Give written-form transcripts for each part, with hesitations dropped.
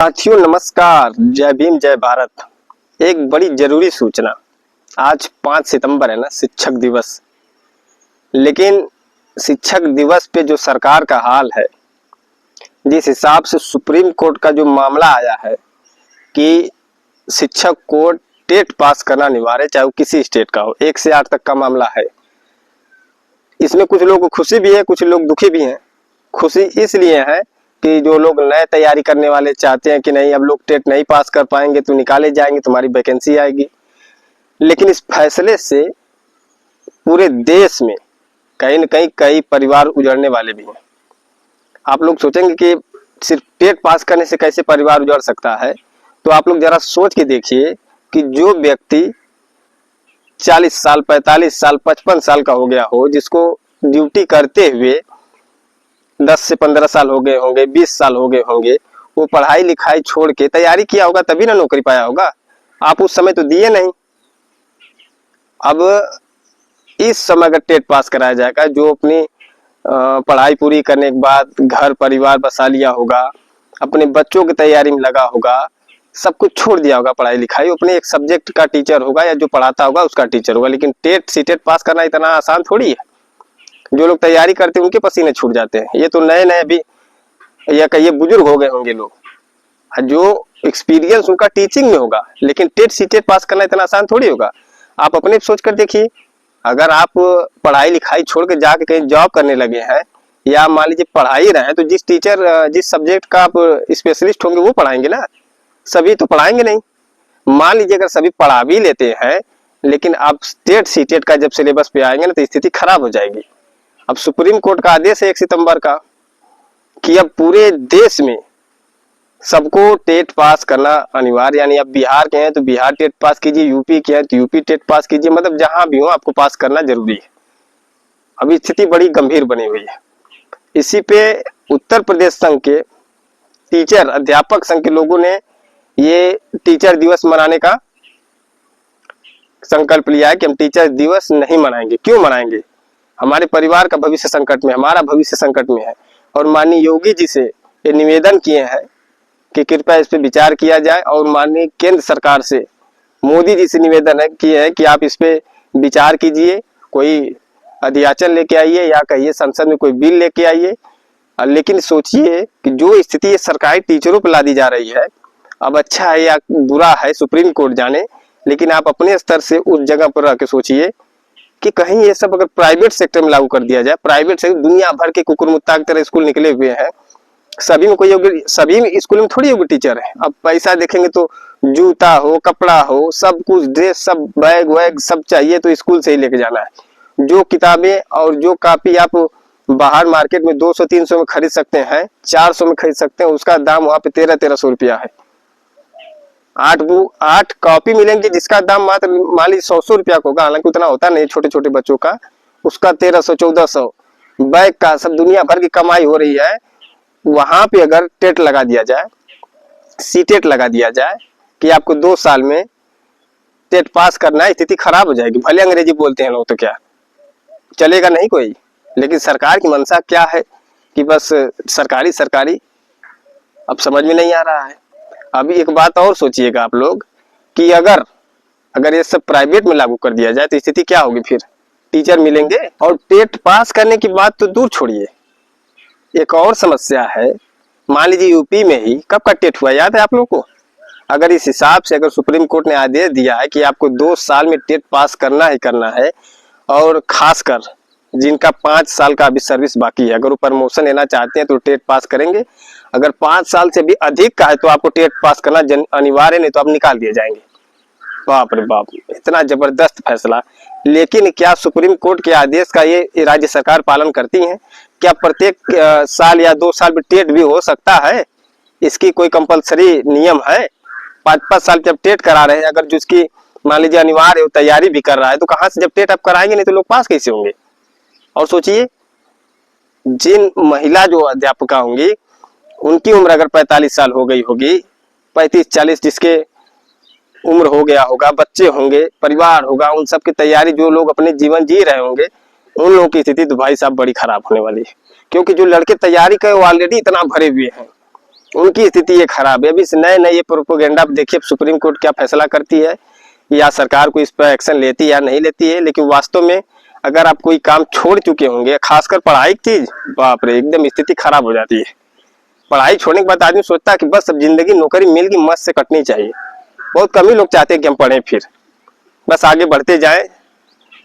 साथियों नमस्कार, जय भीम जय भारत। एक बड़ी जरूरी सूचना, आज 5 सितंबर है ना, शिक्षक दिवस। लेकिन शिक्षक दिवस पे जो सरकार का हाल है, जिस हिसाब से सुप्रीम कोर्ट का जो मामला आया है कि शिक्षक को टेट पास करना अनिवार्य, चाहे वो किसी स्टेट का हो, 1 से 8 तक का मामला है। इसमें कुछ लोगों को खुशी भी है, कुछ लोग दुखी भी हैं। खुशी इसलिए है कि जो लोग नए तैयारी करने वाले चाहते हैं कि नहीं, अब लोग टेट नहीं पास कर पाएंगे तो निकाले जाएंगे, तुम्हारी वैकेंसी आएगी। लेकिन इस फैसले से पूरे देश में कहीं न कहीं कई परिवार उजड़ने वाले भी हैं। आप लोग सोचेंगे कि सिर्फ टेट पास करने से कैसे परिवार उजड़ सकता है, तो आप लोग जरा सोच के देखिए कि जो व्यक्ति 40 साल, 45 साल, 55 साल का हो गया हो, जिसको ड्यूटी करते हुए 10 से 15 साल हो गए होंगे, 20 साल हो गए होंगे, वो पढ़ाई लिखाई छोड़ के तैयारी किया होगा, तभी ना नौकरी पाया होगा। आप उस समय तो दिए नहीं। अब इस समय अगर टेट पास कराया जाएगा, जो अपनी पढ़ाई पूरी करने के बाद घर परिवार बसा लिया होगा, अपने बच्चों की तैयारी में लगा होगा, सब कुछ छोड़ दिया होगा पढ़ाई लिखाई, अपने एक सब्जेक्ट का टीचर होगा या जो पढ़ाता होगा उसका टीचर होगा। लेकिन टेट सीटेट पास करना इतना आसान थोड़ी है। जो लोग तैयारी करते हैं उनके पसीने छूट जाते हैं। ये तो नए नए भी या कहिए बुजुर्ग हो गए होंगे लोग, जो एक्सपीरियंस उनका टीचिंग में होगा। लेकिन टेट सीटेट पास करना इतना आसान थोड़ी होगा। आप अपने सोच कर देखिए, अगर आप पढ़ाई लिखाई छोड़ के जाके कहीं जॉब करने लगे हैं, या मान लीजिए पढ़ा ही रहे हैं, तो जिस टीचर जिस सब्जेक्ट का आप स्पेशलिस्ट होंगे वो पढ़ाएंगे ना, सभी तो पढ़ाएंगे नहीं। मान लीजिए अगर सभी पढ़ा भी लेते हैं, लेकिन आप टेट सीटेट का जब सिलेबस पे आएंगे ना, तो स्थिति खराब हो जाएगी। अब सुप्रीम कोर्ट का आदेश है 1 सितंबर का कि अब पूरे देश में सबको टेट पास करना अनिवार्य। यानी अब बिहार के हैं तो बिहार टेट पास कीजिए, यूपी के हैं तो यूपी टेट पास कीजिए, मतलब जहां भी हो आपको पास करना जरूरी है। अभी स्थिति बड़ी गंभीर बनी हुई है। इसी पे उत्तर प्रदेश संघ के टीचर अध्यापक संघ के लोगों ने ये टीचर दिवस मनाने का संकल्प लिया है कि हम टीचर दिवस नहीं मनाएंगे। क्यों मनाएंगे? हमारे परिवार का भविष्य संकट में, हमारा भविष्य संकट में है। और माननीय योगी जी से ये निवेदन किए हैं कि कृपया इस पर विचार किया जाए, और माननीय केंद्र सरकार से, मोदी जी से निवेदन है किए हैं कि आप इस पे विचार कीजिए, कोई अध्याचन लेके आइए या कहिए संसद में कोई बिल लेके आइए। लेकिन सोचिए कि जो स्थिति सरकारी टीचरों पर ला दी जा रही है, अब अच्छा है या बुरा है सुप्रीम कोर्ट जाने, लेकिन आप अपने स्तर से उस जगह पर रह के सोचिए कि कहीं ये सब अगर प्राइवेट सेक्टर में लागू कर दिया जाए। प्राइवेट सेक्टर दुनिया भर के कुकुरमुत्ता की तरह स्कूल निकले हुए हैं, सभी में कोई योग्य, सभी स्कूल में थोड़ी योग्य टीचर है। अब पैसा देखेंगे तो जूता हो, कपड़ा हो, सब कुछ, ड्रेस, सब बैग वैग सब चाहिए तो स्कूल से ही लेके जाना है। जो किताबें और जो कॉपी आप बाहर मार्केट में 200-300 में खरीद सकते हैं, 400 में खरीद सकते हैं, उसका दाम वहां पे 1300 रुपया है। 8 कॉपी मिलेंगी जिसका दाम मात्र मान लीजिए 100 रुपया का होगा, हालांकि उतना होता नहीं छोटे छोटे बच्चों का, उसका 1300-1400। बैग का सब दुनिया भर की कमाई हो रही है। वहां पे अगर टेट लगा दिया जाए, सीटेट लगा दिया जाए कि आपको 2 साल में टेट पास करना है, स्थिति खराब हो जाएगी। भले अंग्रेजी बोलते हैं लोग तो क्या चलेगा नहीं कोई। लेकिन सरकार की मंशा क्या है कि बस सरकारी सरकारी, अब समझ में नहीं आ रहा है। अभी एक बात और सोचिएगा आप लोग कि अगर ये सब प्राइवेट में लागू कर दिया जाए तो स्थिति क्या होगी? फिर टीचर मिलेंगे? और टेट पास करने की बात तो दूर छोड़िए, एक और समस्या है। मान लीजिए यूपी में ही कब का टेट हुआ, याद है आप लोगों को? अगर इस हिसाब से अगर सुप्रीम कोर्ट ने आदेश दिया है कि आपको 2 साल में टेट पास करना ही करना है, और खासकर जिनका 5 साल का अभी सर्विस बाकी है, अगर वो प्रमोशन लेना चाहते हैं तो टेट पास करेंगे। अगर 5 साल से भी अधिक का है तो आपको टेट पास करना अनिवार्य, नहीं तो आप निकाल दिए जाएंगे। बाप रे बाप, इतना जबरदस्त फैसला। लेकिन क्या सुप्रीम कोर्ट के आदेश का ये राज्य सरकार पालन करती है? क्या प्रत्येक साल या 2 साल में टेट भी हो सकता है? इसकी कोई कंपलसरी नियम है? 5-5 साल जब टेट करा रहे हैं, अगर जिसकी मान लीजिए अनिवार्य तैयारी भी कर रहा है, तो कहां से जब टेट आप कराएंगे नहीं तो लोग पास कैसे होंगे? और सोचिए, जिन महिला जो अध्यापिका होंगी उनकी उम्र अगर 45 साल हो गई होगी, 35-40 जिसके उम्र हो गया होगा, बच्चे होंगे, परिवार होगा, उन सब की तैयारी, जो लोग अपने जीवन जी रहे होंगे, उन लोगों की स्थिति तो भाई साहब बड़ी खराब होने वाली है। क्योंकि जो लड़के तैयारी करे वो ऑलरेडी इतना भरे हुए हैं, उनकी स्थिति ये खराब है। अभी नए नए ये प्रोपोगेंडा देखिए सुप्रीम कोर्ट क्या फैसला करती है या सरकार को इस पर एक्शन लेती है या नहीं लेती है। लेकिन वास्तव में अगर आप कोई काम छोड़ चुके होंगे, खासकर पढ़ाई की चीज, बाप रे एकदम स्थिति खराब हो जाती है। पढ़ाई छोड़ने के बाद आदमी सोचता है कि बस अब जिंदगी नौकरी मिल गई, मस्त से कटनी चाहिए। बहुत कम ही लोग चाहते हैं कि हम पढ़ें, फिर बस आगे बढ़ते जाएं।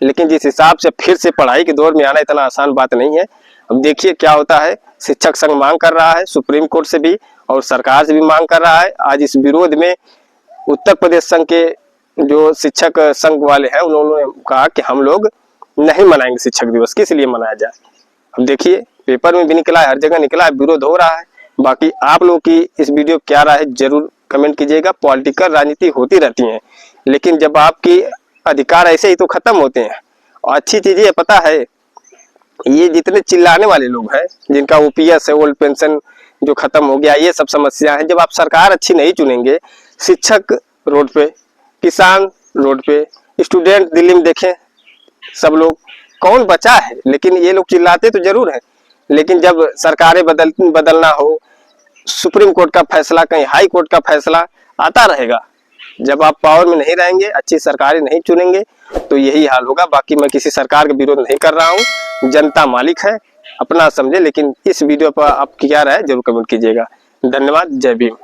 लेकिन जिस हिसाब से फिर से पढ़ाई के दौर में आना इतना आसान बात नहीं है। अब देखिए क्या होता है। शिक्षक संघ मांग कर रहा है सुप्रीम कोर्ट से भी और सरकार से भी मांग कर रहा है। आज इस विरोध में उत्तर प्रदेश संघ के जो शिक्षक संघ वाले हैं उन्होंने कहा कि हम लोग नहीं मनाएंगे शिक्षक दिवस। किस लिए मनाया जाए? अब देखिए पेपर में भी निकला है, हर जगह निकला है, विरोध हो रहा है। बाकी आप लोगों की इस वीडियो क्या राय है जरूर कमेंट कीजिएगा। पॉलिटिकल राजनीति होती रहती है, लेकिन जब आपकी अधिकार ऐसे ही तो खत्म होते हैं। और अच्छी चीज ये पता है, ये जितने चिल्लाने वाले लोग हैं जिनका ओपीएस है, ओल्ड पेंशन जो खत्म हो गया, ये सब समस्या है। जब आप सरकार अच्छी नहीं चुनेंगे, शिक्षक रोड पे, किसान रोड पे, स्टूडेंट दिल्ली में देखें, सब लोग, कौन बचा है? लेकिन ये लोग चिल्लाते तो जरूर हैं, लेकिन जब सरकारें बदलना हो, सुप्रीम कोर्ट का फैसला, कहीं हाई कोर्ट का फैसला आता रहेगा। जब आप पावर में नहीं रहेंगे, अच्छी सरकारें नहीं चुनेंगे, तो यही हाल होगा। बाकी मैं किसी सरकार का विरोध नहीं कर रहा हूँ, जनता मालिक है, अपना समझे। लेकिन इस वीडियो पर आप क्या राय जरूर कमेंट कीजिएगा। धन्यवाद। जय भीम।